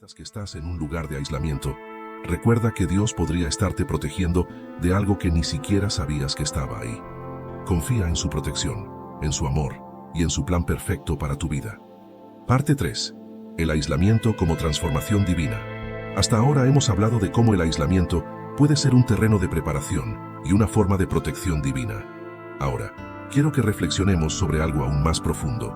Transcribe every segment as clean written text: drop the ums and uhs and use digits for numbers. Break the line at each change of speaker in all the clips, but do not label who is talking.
sientas que estás en un lugar de aislamiento, recuerda que Dios podría estarte protegiendo de algo que ni siquiera sabías que estaba ahí. Confía en su protección, en su amor y en su plan perfecto para tu vida. Parte 3. El aislamiento como transformación divina. Hasta ahora hemos hablado de cómo el aislamiento puede ser un terreno de preparación y una forma de protección divina. Ahora, quiero que reflexionemos sobre algo aún más profundo.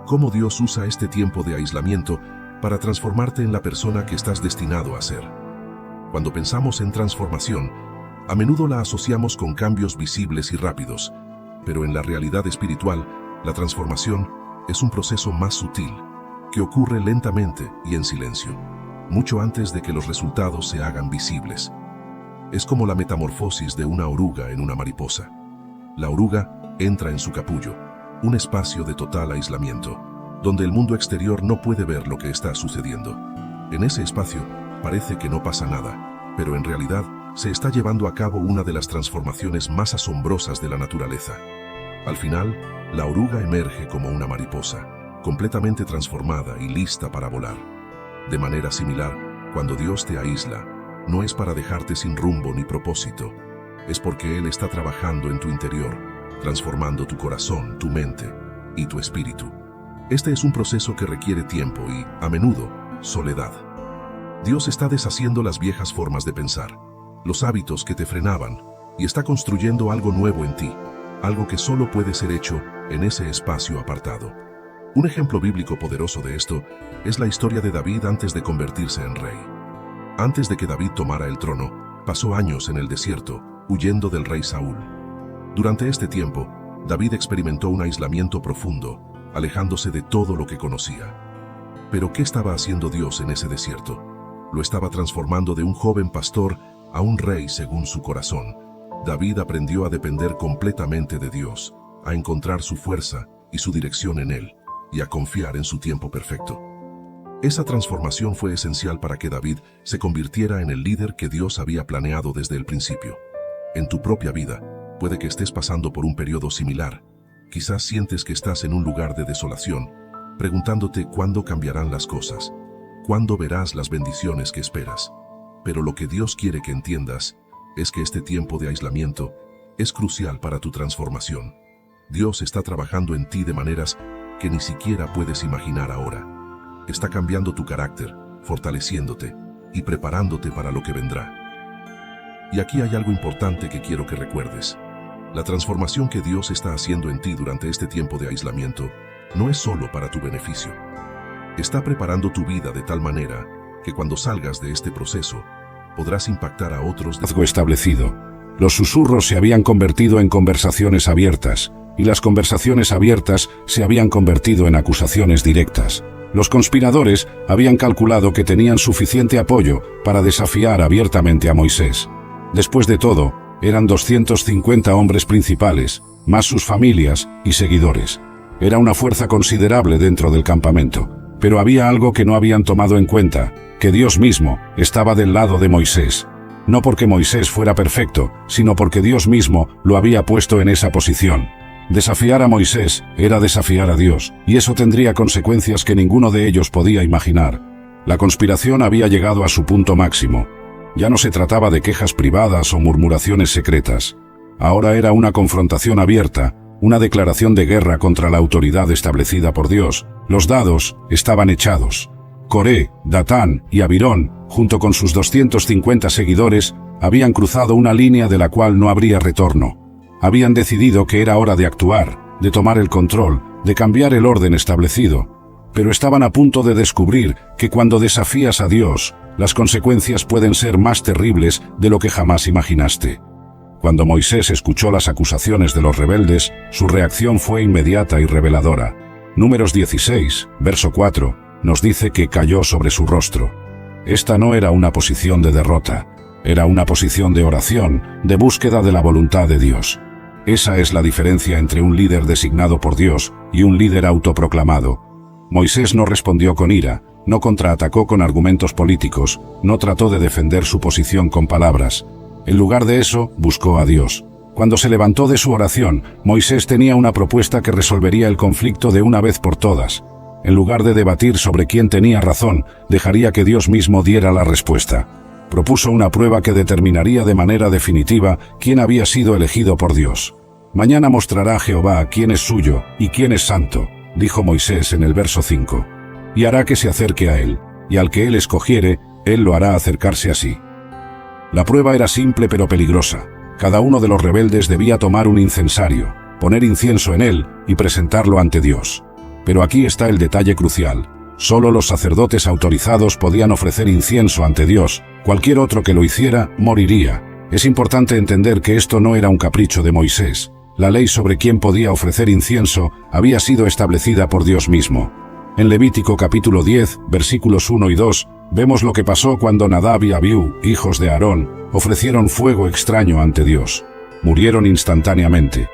Cómo Dios usa este tiempo de aislamiento para transformarte en la persona que estás destinado a ser. Cuando pensamos en transformación, a menudo la asociamos con cambios visibles y rápidos, pero en la realidad espiritual, la transformación es un proceso más sutil, que ocurre lentamente y en silencio, mucho antes de que los resultados se hagan visibles. Es como la metamorfosis de una oruga en una mariposa. La oruga entra en su capullo, un espacio de total aislamiento, donde el mundo exterior no puede ver lo que está sucediendo. En ese espacio parece que no pasa nada, pero en realidad se está llevando a cabo una de las transformaciones más asombrosas de la naturaleza. Al final, la oruga emerge como una mariposa, completamente transformada y lista para volar. De manera similar, cuando Dios te aísla, no es para dejarte sin rumbo ni propósito, es porque Él está trabajando en tu interior, transformando tu corazón, tu mente y tu espíritu. Este es un proceso que requiere tiempo y, a menudo, soledad. Dios está deshaciendo las viejas formas de pensar, los hábitos que te frenaban, y está construyendo algo nuevo en ti, algo que solo puede ser hecho en ese espacio apartado. Un ejemplo bíblico poderoso de esto es la historia de David antes de convertirse en rey. Antes de que David tomara el trono, pasó años en el desierto, huyendo del rey Saúl. Durante este tiempo, David experimentó un aislamiento profundo, alejándose de todo lo que conocía. Pero ¿qué estaba haciendo Dios en ese desierto? Lo estaba transformando de un joven pastor a un rey según su corazón. David aprendió a depender completamente de Dios, a encontrar su fuerza y su dirección en Él, y a confiar en su tiempo perfecto. Esa transformación fue esencial para que David se convirtiera en el líder que Dios había planeado desde el principio. En tu propia vida, puede que estés pasando por un periodo similar. Quizás sientes que estás en un lugar de desolación, preguntándote cuándo cambiarán las cosas, cuándo verás las bendiciones que esperas. Pero lo que Dios quiere que entiendas es que este tiempo de aislamiento es crucial para tu transformación. Dios está trabajando en ti de maneras que ni siquiera puedes imaginar ahora. Está cambiando tu carácter, fortaleciéndote y preparándote para lo que vendrá. Y aquí hay algo importante que quiero que recuerdes. La transformación que Dios está haciendo en ti durante este tiempo de aislamiento no es solo para tu beneficio. Está preparando tu vida de tal manera que cuando salgas de este proceso, podrás impactar a otros.
Establecido. Los susurros se habían convertido en conversaciones abiertas, y las conversaciones abiertas se habían convertido en acusaciones directas. Los conspiradores habían calculado que tenían suficiente apoyo para desafiar abiertamente a Moisés. Después de todo, eran 250 hombres principales, más sus familias y seguidores. Era una fuerza considerable dentro del campamento, pero había algo que no habían tomado en cuenta, que Dios mismo estaba del lado de Moisés. No porque Moisés fuera perfecto, sino porque Dios mismo lo había puesto en esa posición. Desafiar a Moisés era desafiar a Dios, y eso tendría consecuencias que ninguno de ellos podía imaginar. La conspiración había llegado a su punto máximo. Ya no se trataba de quejas privadas o murmuraciones secretas. Ahora era una confrontación abierta, una declaración de guerra contra la autoridad establecida por Dios. Los dados estaban echados. Coré, Datán y Abirón, junto con sus 250 seguidores, habían cruzado una línea de la cual no habría retorno. Habían decidido que era hora de actuar, de tomar el control, de cambiar el orden establecido. Pero estaban a punto de descubrir que cuando desafías a Dios, las consecuencias pueden ser más terribles de lo que jamás imaginaste. Cuando Moisés escuchó las acusaciones de los rebeldes, su reacción fue inmediata y reveladora. Números 16, verso 4, nos dice que cayó sobre su rostro. Esta no era una posición de derrota, era una posición de oración, de búsqueda de la voluntad de Dios. Esa es la diferencia entre un líder designado por Dios y un líder autoproclamado. Moisés no respondió con ira, no contraatacó con argumentos políticos, no trató de defender su posición con palabras. En lugar de eso, buscó a Dios. Cuando se levantó de su oración, Moisés tenía una propuesta que resolvería el conflicto de una vez por todas. en lugar de debatir sobre quién tenía razón, dejaría que Dios mismo diera la respuesta. Propuso una prueba que determinaría de manera definitiva quién había sido elegido por Dios. Mañana mostrará Jehová quién es suyo y quién es santo, dijo Moisés en el verso 5. Y hará que se acerque a él, y al que él escogiere, él lo hará acercarse a sí. La prueba era simple pero peligrosa. Cada uno de los rebeldes debía tomar un incensario, poner incienso en él y presentarlo ante Dios. Pero aquí está el detalle crucial. Solo los sacerdotes autorizados podían ofrecer incienso ante Dios. Cualquier otro que lo hiciera, moriría. Es importante entender que esto no era un capricho de Moisés. La ley sobre quién podía ofrecer incienso había sido establecida por Dios mismo. En Levítico capítulo 10, versículos 1 y 2, vemos lo que pasó cuando Nadab y Abiú, hijos de Aarón, ofrecieron fuego extraño ante Dios. Murieron instantáneamente.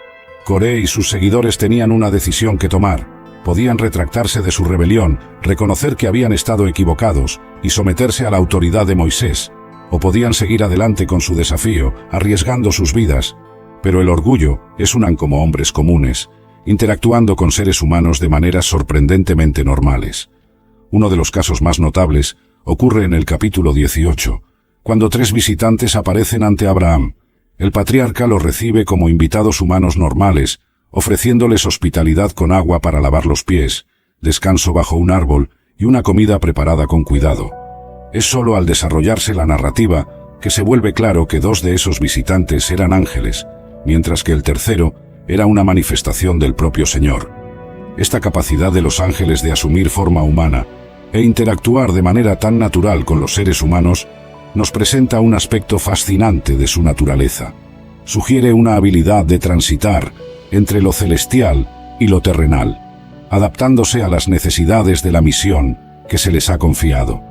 Coré y sus seguidores tenían una decisión que tomar. Podían retractarse de su rebelión, reconocer que habían estado equivocados y someterse a la autoridad de Moisés, o podían seguir adelante con su desafío, arriesgando sus vidas. Pero el orgullo es unan como hombres comunes, interactuando con seres humanos de maneras sorprendentemente normales. Uno de los casos más notables ocurre en el capítulo 18, cuando 3 visitantes aparecen ante Abraham. El patriarca los recibe como invitados humanos normales, ofreciéndoles hospitalidad con agua para lavar los pies, descanso bajo un árbol y una comida preparada con cuidado. Es solo al desarrollarse la narrativa que se vuelve claro que 2 de esos visitantes eran ángeles, mientras que el tercero era una manifestación del propio Señor. Esta capacidad de los ángeles de asumir forma humana e interactuar de manera tan natural con los seres humanos nos presenta un aspecto fascinante de su naturaleza. Sugiere una habilidad de transitar entre lo celestial y lo terrenal, adaptándose a las necesidades de la misión que se les ha confiado.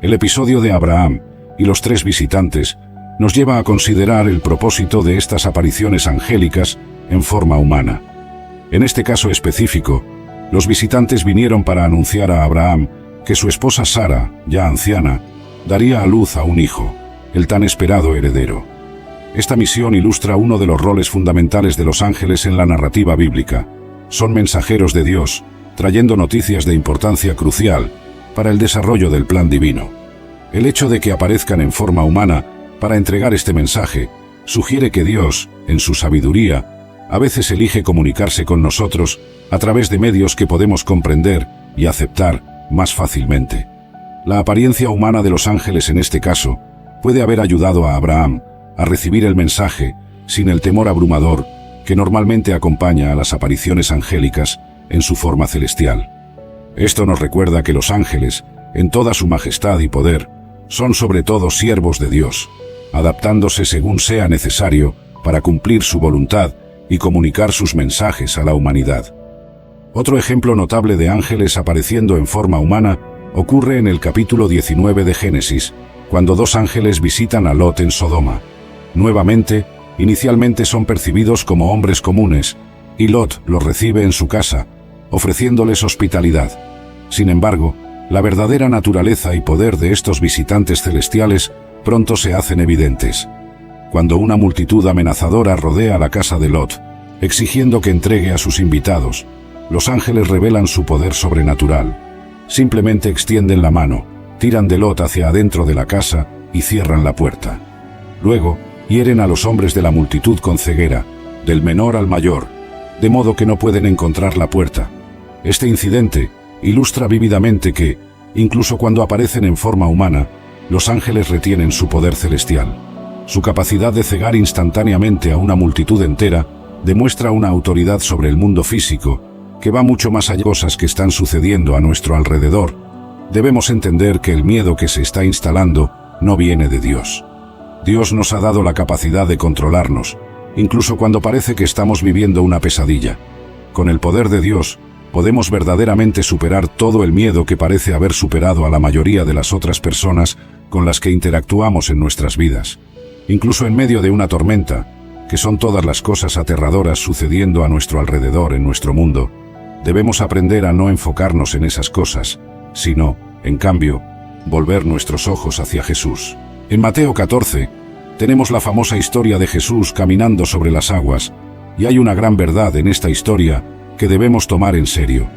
El episodio de Abraham y los 3 visitantes nos lleva a considerar el propósito de estas apariciones angélicas en forma humana. En este caso específico, los visitantes vinieron para anunciar a Abraham que su esposa Sara, ya anciana, daría a luz a un hijo, el tan esperado heredero. Esta misión ilustra uno de los roles fundamentales de los ángeles en la narrativa bíblica. Son mensajeros de Dios, trayendo noticias de importancia crucial para el desarrollo del plan divino. El hecho de que aparezcan en forma humana para entregar este mensaje sugiere que Dios, en su sabiduría, a veces elige comunicarse con nosotros a través de medios que podemos comprender y aceptar más fácilmente. La apariencia humana de los ángeles en este caso puede haber ayudado a Abraham a recibir el mensaje sin el temor abrumador que normalmente acompaña a las apariciones angélicas en su forma celestial. Esto nos recuerda que los ángeles, en toda su majestad y poder, son sobre todo siervos de Dios, adaptándose según sea necesario para cumplir su voluntad y comunicar sus mensajes a la humanidad. Otro ejemplo notable de ángeles apareciendo en forma humana ocurre en el capítulo 19 de Génesis, cuando 2 ángeles visitan a Lot en Sodoma. Nuevamente, inicialmente son percibidos como hombres comunes, y Lot los recibe en su casa, ofreciéndoles hospitalidad. Sin embargo, la verdadera naturaleza y poder de estos visitantes celestiales pronto se hacen evidentes. Cuando una multitud amenazadora rodea la casa de Lot, exigiendo que entregue a sus invitados, los ángeles revelan su poder sobrenatural. Simplemente extienden la mano, tiran de Lot hacia adentro de la casa y cierran la puerta. Luego, hieren a los hombres de la multitud con ceguera, del menor al mayor, de modo que no pueden encontrar la puerta. Este incidente ilustra vívidamente que, incluso cuando aparecen en forma humana, los ángeles retienen su poder celestial. Su capacidad de cegar instantáneamente a una multitud entera demuestra una autoridad sobre el mundo físico que va mucho más allá de cosas que están sucediendo a nuestro alrededor. Debemos entender que el miedo que se está instalando no viene de Dios. Dios nos ha dado la capacidad de controlarnos, incluso cuando parece que estamos viviendo una pesadilla. Con el poder de Dios, podemos verdaderamente superar todo el miedo que parece haber superado a la mayoría de las otras personas con las que interactuamos en nuestras vidas. Incluso en medio de una tormenta, que son todas las cosas aterradoras sucediendo a nuestro alrededor en nuestro mundo, debemos aprender a no enfocarnos en esas cosas, sino, en cambio, volver nuestros ojos hacia Jesús. En Mateo 14, tenemos la famosa historia de Jesús caminando sobre las aguas, y hay una gran verdad en esta historia que debemos tomar en serio.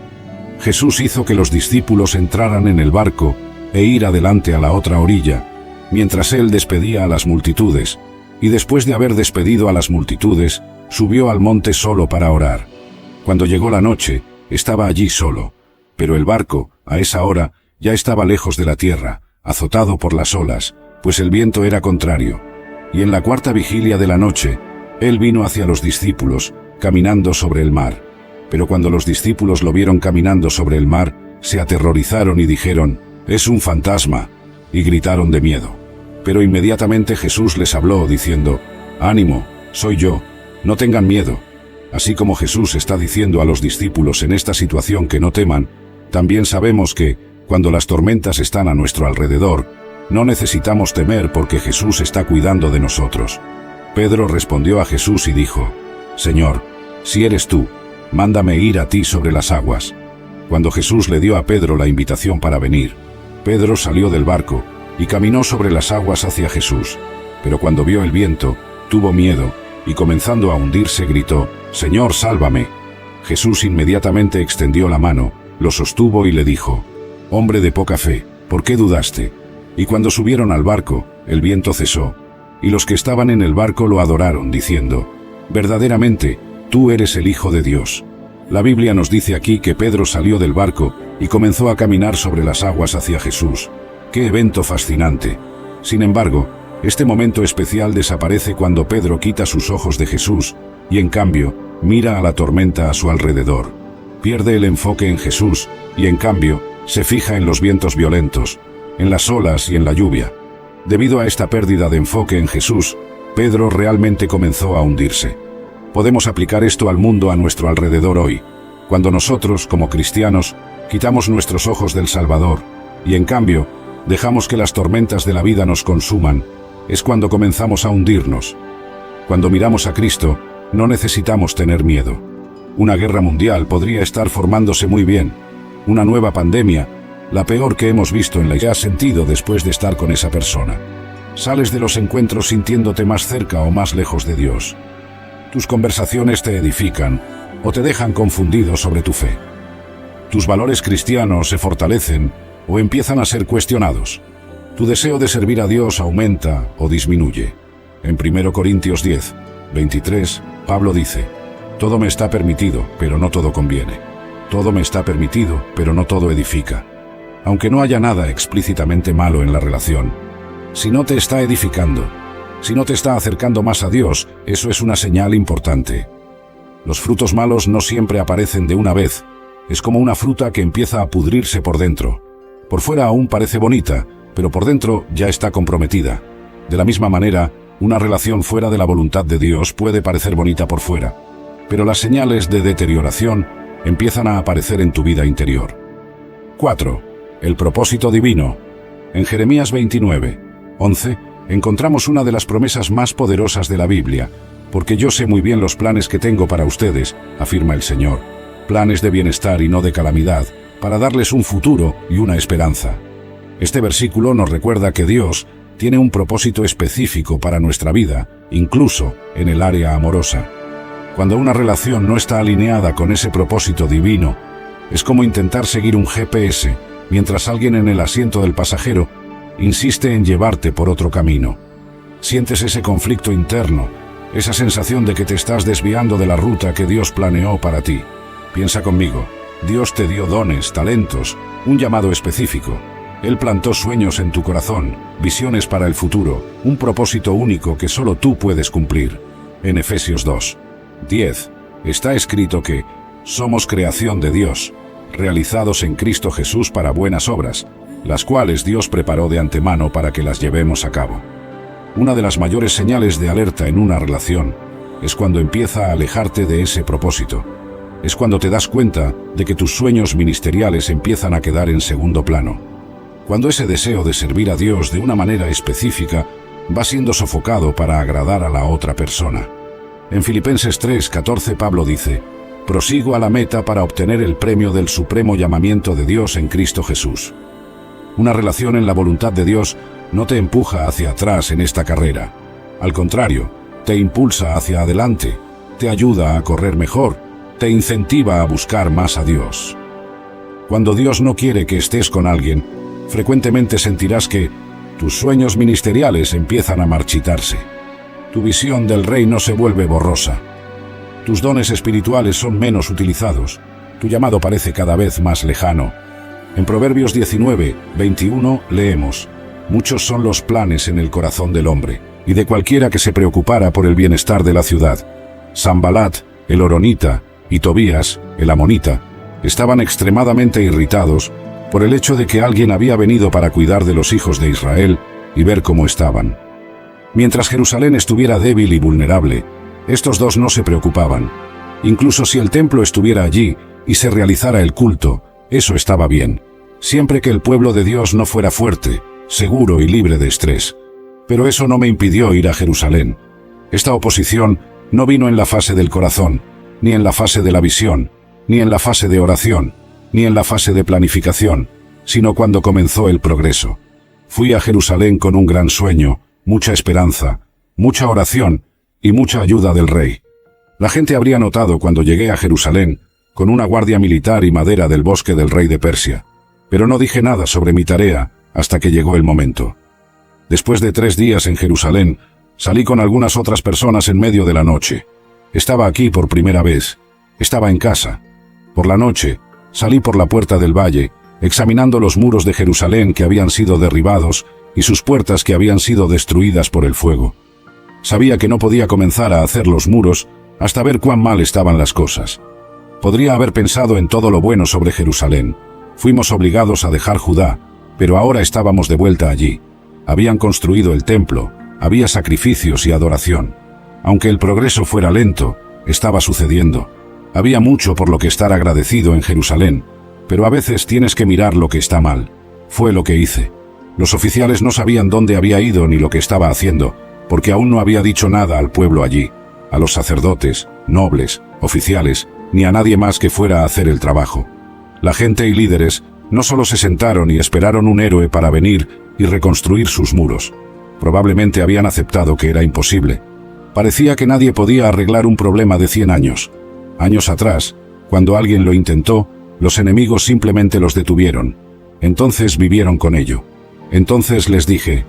Jesús hizo que los discípulos entraran en el barco e ir adelante a la otra orilla, mientras él despedía a las multitudes, y después de haber despedido a las multitudes, subió al monte solo para orar. Cuando llegó la noche, estaba allí solo, pero el barco, a esa hora, ya estaba lejos de la tierra, azotado por las olas, pues el viento era contrario. Y en la cuarta vigilia de la noche, él vino hacia los discípulos, caminando sobre el mar. Pero cuando los discípulos lo vieron caminando sobre el mar, se aterrorizaron y dijeron, «Es un fantasma», y gritaron de miedo. Pero inmediatamente Jesús les habló, diciendo, «Ánimo, soy yo, no tengan miedo». Así como Jesús está diciendo a los discípulos en esta situación que no teman, también sabemos que, cuando las tormentas están a nuestro alrededor, no necesitamos temer porque Jesús está cuidando de nosotros. Pedro respondió a Jesús y dijo, «Señor, si eres tú, mándame ir a ti sobre las aguas». Cuando Jesús le dio a Pedro la invitación para venir, Pedro salió del barco y caminó sobre las aguas hacia Jesús. Pero cuando vio el viento, tuvo miedo y comenzando a hundirse gritó, «Señor, sálvame». Jesús inmediatamente extendió la mano, lo sostuvo y le dijo, «Hombre de poca fe, ¿por qué dudaste?». Y cuando subieron al barco, el viento cesó, y los que estaban en el barco lo adoraron, diciendo, «Verdaderamente, tú eres el Hijo de Dios». La Biblia nos dice aquí que Pedro salió del barco y comenzó a caminar sobre las aguas hacia Jesús. ¡Qué evento fascinante! Sin embargo, este momento especial desaparece cuando Pedro quita sus ojos de Jesús y, en cambio, mira a la tormenta a su alrededor. Pierde el enfoque en Jesús y, en cambio, se fija en los vientos violentos, en las olas y en la lluvia. Debido a esta pérdida de enfoque en Jesús, Pedro realmente comenzó a hundirse. Podemos aplicar esto al mundo a nuestro alrededor hoy, cuando nosotros, como cristianos, quitamos nuestros ojos del Salvador y, en cambio, dejamos que las tormentas de la vida nos consuman, es cuando comenzamos a hundirnos. Cuando miramos a Cristo, no necesitamos tener miedo. Una guerra mundial podría estar formándose muy bien. Una nueva pandemia, la peor que hemos visto en la que has sentido después de estar con esa persona. Sales de los encuentros sintiéndote más cerca o más lejos de Dios. Tus conversaciones te edifican o te dejan confundido sobre tu fe. Tus valores cristianos se fortalecen o empiezan a ser cuestionados. Tu deseo de servir a Dios aumenta o disminuye. En 1 Corintios 10, 23, Pablo dice, «Todo me está permitido, pero no todo conviene. Todo me está permitido, pero no todo edifica». Aunque no haya nada explícitamente malo en la relación, si no te está edificando, si no te está acercando más a Dios, eso es una señal importante. Los frutos malos no siempre aparecen de una vez. Es como una fruta que empieza a pudrirse por dentro. Por fuera aún parece bonita, pero por dentro ya está comprometida. De la misma manera, una relación fuera de la voluntad de Dios puede parecer bonita por fuera, pero las señales de deterioración empiezan a aparecer en tu vida interior. 4. El propósito divino. En Jeremías 29, 11, encontramos una de las promesas más poderosas de la Biblia, porque yo sé muy bien los planes que tengo para ustedes, afirma el Señor, planes de bienestar y no de calamidad, para darles un futuro y una esperanza. Este versículo nos recuerda que Dios tiene un propósito específico para nuestra vida, incluso en el área amorosa. Cuando una relación no está alineada con ese propósito divino, es como intentar seguir un GPS, mientras alguien en el asiento del pasajero insiste en llevarte por otro camino. Sientes ese conflicto interno, esa sensación de que te estás desviando de la ruta que Dios planeó para ti. Piensa conmigo, Dios te dio dones, talentos, un llamado específico. Él plantó sueños en tu corazón, visiones para el futuro, un propósito único que solo tú puedes cumplir. En Efesios 2, 10, está escrito que somos creación de Dios, realizados en Cristo Jesús para buenas obras, las cuales Dios preparó de antemano para que las llevemos a cabo. Una de las mayores señales de alerta en una relación es cuando empieza a alejarte de ese propósito. Es cuando te das cuenta de que tus sueños ministeriales empiezan a quedar en segundo plano. Cuando ese deseo de servir a Dios de una manera específica va siendo sofocado para agradar a la otra persona. En Filipenses 3:14 Pablo dice, «Prosigo a la meta para obtener el premio del supremo llamamiento de Dios en Cristo Jesús». Una relación en la voluntad de Dios no te empuja hacia atrás en esta carrera. Al contrario, te impulsa hacia adelante, te ayuda a correr mejor, te incentiva a buscar más a Dios. Cuando Dios no quiere que estés con alguien, frecuentemente sentirás que tus sueños ministeriales empiezan a marchitarse. Tu visión del reino se vuelve borrosa. Tus dones espirituales son menos utilizados. Tu llamado parece cada vez más lejano. En Proverbios 19, 21 leemos: muchos son los planes en el corazón del hombre, y de cualquiera que se preocupara por el bienestar de la ciudad. Sanbalat, el horonita, y Tobías, el amonita, estaban extremadamente irritados por el hecho de que alguien había venido para cuidar de los hijos de Israel y ver cómo estaban. Mientras Jerusalén estuviera débil y vulnerable, estos dos no se preocupaban. Incluso si el templo estuviera allí y se realizara el culto, eso estaba bien, siempre que el pueblo de Dios no fuera fuerte, seguro y libre de estrés. Pero eso no me impidió ir a Jerusalén. Esta oposición no vino en la fase del corazón, ni en la fase de la visión, ni en la fase de oración, ni en la fase de planificación, sino cuando comenzó el progreso. Fui a Jerusalén con un gran sueño, mucha esperanza, mucha oración y mucha ayuda del rey. La gente habría notado cuando llegué a Jerusalén, con una guardia militar y madera del bosque del rey de Persia, pero no dije nada sobre mi tarea hasta que llegó el momento. Después de 3 días en Jerusalén, salí con algunas otras personas en medio de la noche. Estaba aquí por primera vez. Estaba en casa. Por la noche, salí por la puerta del valle, examinando los muros de Jerusalén que habían sido derribados y sus puertas que habían sido destruidas por el fuego. Sabía que no podía comenzar a hacer los muros hasta ver cuán mal estaban las cosas. Podría haber pensado en todo lo bueno sobre Jerusalén. Fuimos obligados a dejar Judá, pero ahora estábamos de vuelta allí. Habían construido el templo, había sacrificios y adoración. Aunque el progreso fuera lento, estaba sucediendo. Había mucho por lo que estar agradecido en Jerusalén, pero a veces tienes que mirar lo que está mal. Fue lo que hice. Los oficiales no sabían dónde había ido ni lo que estaba haciendo, porque aún no había dicho nada al pueblo allí, a los sacerdotes, nobles, oficiales, ni a nadie más que fuera a hacer el trabajo. La gente y líderes no solo se sentaron y esperaron un héroe para venir y reconstruir sus muros. Probablemente habían aceptado que era imposible. Parecía que nadie podía arreglar un problema de 100 años. Años atrás, cuando alguien lo intentó, los enemigos simplemente los detuvieron. Entonces vivieron con ello. Entonces les dije: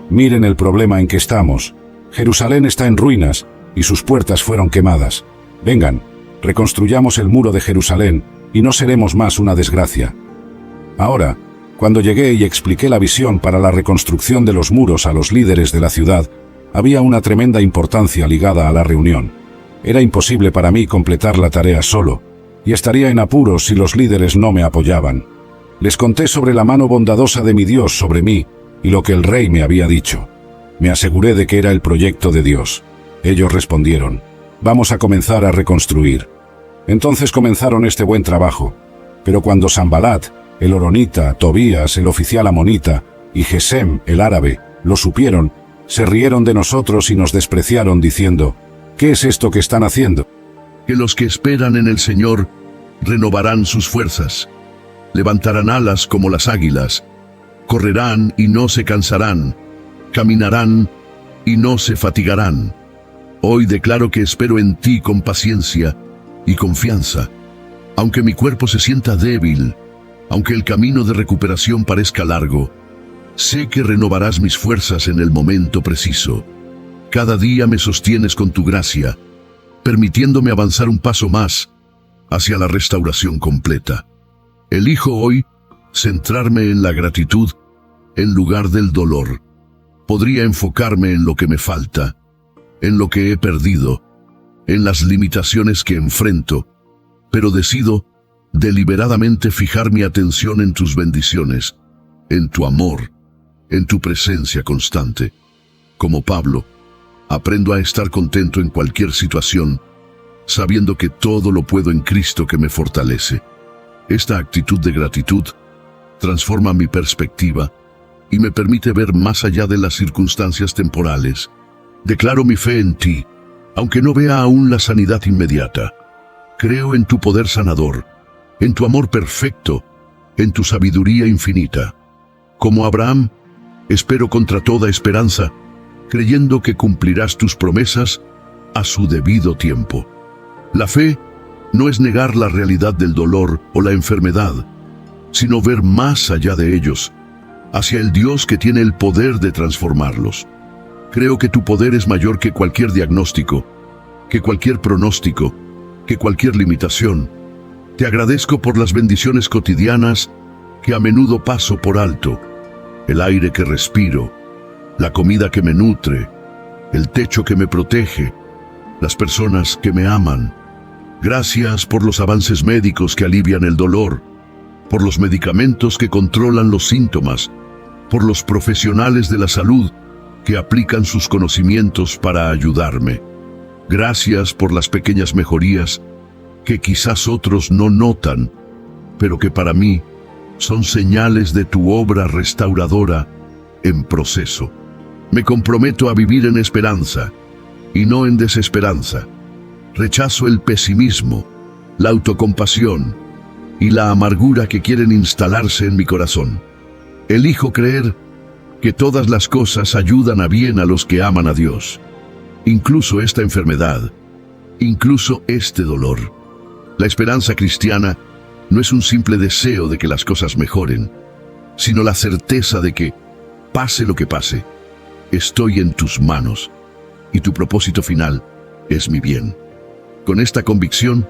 miren el problema en que estamos. Jerusalén está en ruinas y sus puertas fueron quemadas. Vengan, reconstruyamos el muro de Jerusalén y no seremos más una desgracia. Ahora, cuando llegué y expliqué la visión para la reconstrucción de los muros a los líderes de la ciudad, había una tremenda importancia ligada a la reunión. Era imposible para mí completar la tarea solo, y estaría en apuros si los líderes no me apoyaban. Les conté sobre la mano bondadosa de mi Dios sobre mí y lo que el rey me había dicho. Me aseguré de que era el proyecto de Dios. Ellos respondieron: vamos a comenzar a reconstruir. Entonces comenzaron este buen trabajo. Pero cuando Sanbalat, el horonita, Tobías, el oficial amonita, y Gesem, el árabe, lo supieron, se rieron de nosotros y nos despreciaron diciendo: ¿qué es esto que están haciendo?
Que los que esperan en el Señor renovarán sus fuerzas. Levantarán alas como las águilas. Correrán y no se cansarán. Caminarán y no se fatigarán. Hoy declaro que espero en ti con paciencia y confianza. Aunque mi cuerpo se sienta débil, aunque el camino de recuperación parezca largo, sé que renovarás mis fuerzas en el momento preciso. Cada día me sostienes con tu gracia, permitiéndome avanzar un paso más hacia la restauración completa. Elijo hoy centrarme en la gratitud en lugar del dolor. Podría enfocarme en lo que me falta, en lo que he perdido, en las limitaciones que enfrento, pero decido deliberadamente fijar mi atención en tus bendiciones, en tu amor, en tu presencia constante. Como Pablo, aprendo a estar contento en cualquier situación, sabiendo que todo lo puedo en Cristo que me fortalece. Esta actitud de gratitud transforma mi perspectiva y me permite ver más allá de las circunstancias temporales. Declaro mi fe en ti, aunque no vea aún la sanidad inmediata. Creo en tu poder sanador, en tu amor perfecto, en tu sabiduría infinita. Como Abraham, espero contra toda esperanza, creyendo que cumplirás tus promesas a su debido tiempo. La fe no es negar la realidad del dolor o la enfermedad,
sino ver más allá de ellos, hacia el Dios que tiene el poder de transformarlos. Creo que tu poder es mayor que cualquier diagnóstico, que cualquier pronóstico, que cualquier limitación. Te agradezco por las bendiciones cotidianas que a menudo paso por alto, el aire que respiro, la comida que me nutre, el techo que me protege, las personas que me aman. Gracias por los avances médicos que alivian el dolor, por los medicamentos que controlan los síntomas, por los profesionales de la salud que aplican sus conocimientos para ayudarme. Gracias por las pequeñas mejorías que quizás otros no notan, pero que para mí son señales de tu obra restauradora en proceso. Me comprometo a vivir en esperanza y no en desesperanza. Rechazo el pesimismo, la autocompasión y la amargura que quieren instalarse en mi corazón. Elijo creer que todas las cosas ayudan a bien a los que aman a Dios, incluso esta enfermedad, incluso este dolor. La esperanza cristiana no es un simple deseo de que las cosas mejoren, sino la certeza de que, pase lo que pase, estoy en tus manos y tu propósito final es mi bien. Con esta convicción,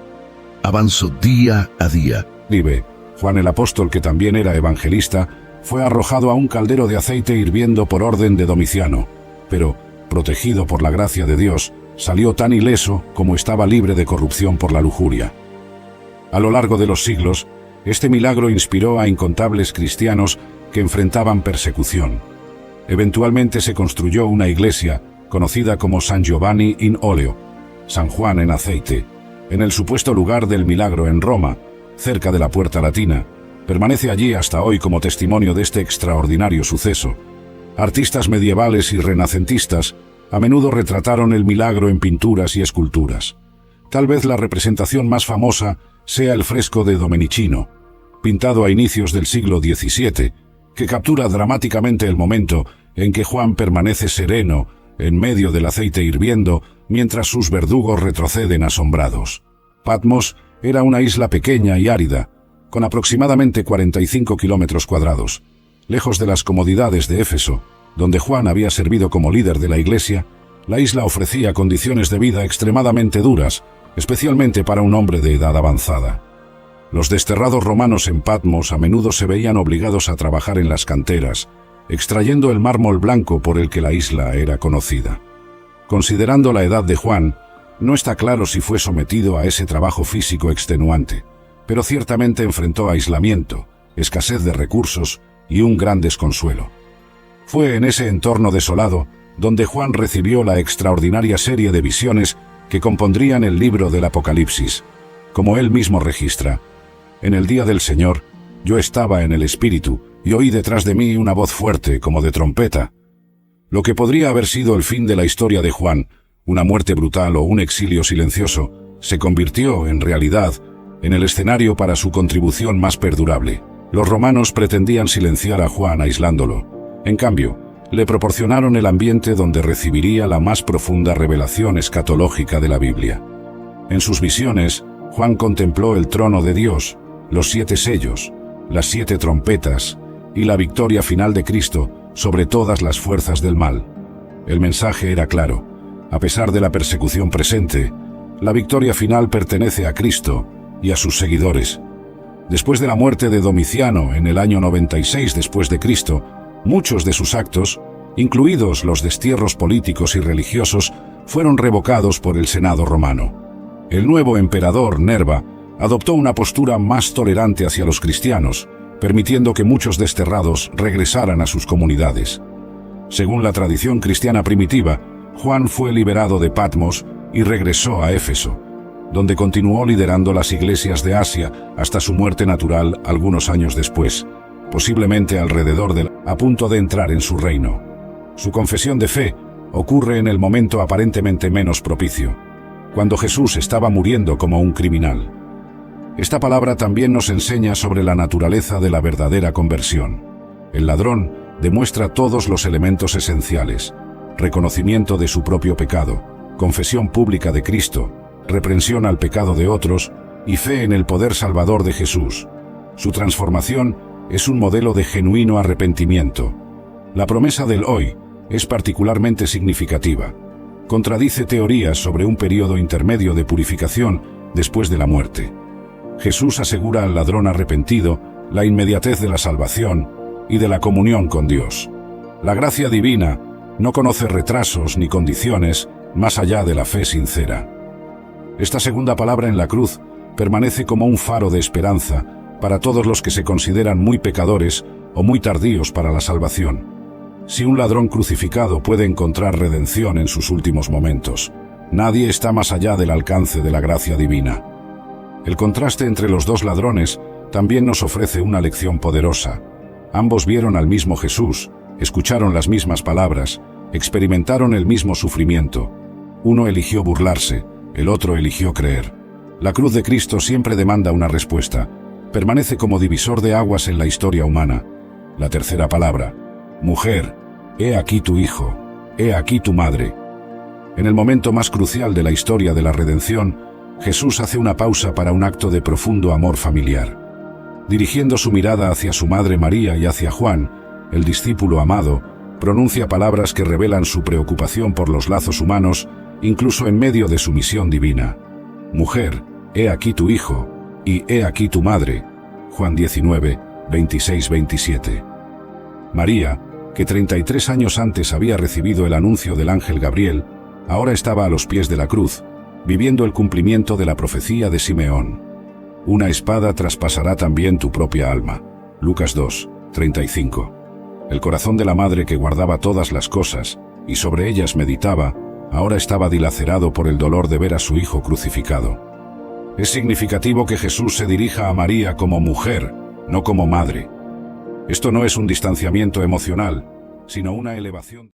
avanzo día a día.
Escribe, Juan el apóstol, que también era evangelista, fue arrojado a un caldero de aceite hirviendo por orden de Domiciano, pero, protegido por la gracia de Dios, salió tan ileso como estaba libre de corrupción por la lujuria. A lo largo de los siglos, este milagro inspiró a incontables cristianos que enfrentaban persecución. Eventualmente se construyó una iglesia, conocida como San Giovanni in Oleo, San Juan en aceite, en el supuesto lugar del milagro en Roma, cerca de la Puerta Latina. Permanece allí hasta hoy como testimonio de este extraordinario suceso. Artistas medievales y renacentistas a menudo retrataron el milagro en pinturas y esculturas. Tal vez la representación más famosa sea el fresco de Domenichino, pintado a inicios del siglo XVII, que captura dramáticamente el momento en que Juan permanece sereno en medio del aceite hirviendo mientras sus verdugos retroceden asombrados. Patmos era una isla pequeña y árida, con aproximadamente 45 kilómetros cuadrados. Lejos de las comodidades de Éfeso, donde Juan había servido como líder de la iglesia, la isla ofrecía condiciones de vida extremadamente duras, especialmente para un hombre de edad avanzada. Los desterrados romanos en Patmos a menudo se veían obligados a trabajar en las canteras, extrayendo el mármol blanco por el que la isla era conocida. Considerando la edad de Juan, no está claro si fue sometido a ese trabajo físico extenuante, pero ciertamente enfrentó aislamiento, escasez de recursos y un gran desconsuelo. Fue en ese entorno desolado donde Juan recibió la extraordinaria serie de visiones que compondrían el libro del Apocalipsis. Como él mismo registra, en el día del Señor, yo estaba en el Espíritu y oí detrás de mí una voz fuerte como de trompeta. Lo que podría haber sido el fin de la historia de Juan, una muerte brutal o un exilio silencioso, se convirtió, en realidad, en el escenario para su contribución más perdurable. Los romanos pretendían silenciar a Juan aislándolo. En cambio, le proporcionaron el ambiente donde recibiría la más profunda revelación escatológica de la Biblia. En sus visiones, Juan contempló el trono de Dios, los 7 sellos, las 7 trompetas y la victoria final de Cristo sobre todas las fuerzas del mal. El mensaje era claro. A pesar de la persecución presente, la victoria final pertenece a Cristo y a sus seguidores. Después de la muerte de Domiciano en el año 96 después de Cristo, muchos de sus actos, incluidos los destierros políticos y religiosos, fueron revocados por el Senado romano. El nuevo emperador, Nerva, adoptó una postura más tolerante hacia los cristianos, permitiendo que muchos desterrados regresaran a sus comunidades. Según la tradición cristiana primitiva, Juan fue liberado de Patmos y regresó a Éfeso, donde continuó liderando las iglesias de Asia hasta su muerte natural algunos años después, posiblemente alrededor a punto de entrar en su reino. Su confesión de fe ocurre en el momento aparentemente menos propicio, cuando Jesús estaba muriendo como un criminal. Esta palabra también nos enseña sobre la naturaleza de la verdadera conversión. El ladrón demuestra todos los elementos esenciales: reconocimiento de su propio pecado, confesión pública de Cristo, reprensión al pecado de otros y fe en el poder salvador de Jesús. Su transformación es un modelo de genuino arrepentimiento. La promesa del hoy es particularmente significativa. Contradice teorías sobre un periodo intermedio de purificación después de la muerte. Jesús asegura al ladrón arrepentido la inmediatez de la salvación y de la comunión con Dios. La gracia divina no conoce retrasos ni condiciones más allá de la fe sincera. Esta segunda palabra en la cruz permanece como un faro de esperanza para todos los que se consideran muy pecadores o muy tardíos para la salvación. Si un ladrón crucificado puede encontrar redención en sus últimos momentos, nadie está más allá del alcance de la gracia divina. El contraste entre los dos ladrones también nos ofrece una lección poderosa. Ambos vieron al mismo Jesús, escucharon las mismas palabras, experimentaron el mismo sufrimiento. Uno eligió burlarse, el otro eligió creer. La cruz de Cristo siempre demanda una respuesta. Permanece como divisor de aguas en la historia humana. La tercera palabra: mujer, he aquí tu hijo, he aquí tu madre. En el momento más crucial de la historia de la redención, Jesús hace una pausa para un acto de profundo amor familiar. Dirigiendo su mirada hacia su madre María y hacia Juan, el discípulo amado, pronuncia palabras que revelan su preocupación por los lazos humanos, incluso en medio de su misión divina. Mujer, he aquí tu hijo, y he aquí tu madre. Juan 19, 26-27. María, que 33 años antes había recibido el anuncio del ángel Gabriel, ahora estaba a los pies de la cruz, viviendo el cumplimiento de la profecía de Simeón. Una espada traspasará también tu propia alma. Lucas 2, 35. El corazón de la madre que guardaba todas las cosas, y sobre ellas meditaba, ahora estaba dilacerado por el dolor de ver a su hijo crucificado. Es significativo que Jesús se dirija a María como mujer, no como madre. Esto no es un distanciamiento emocional, sino una elevación.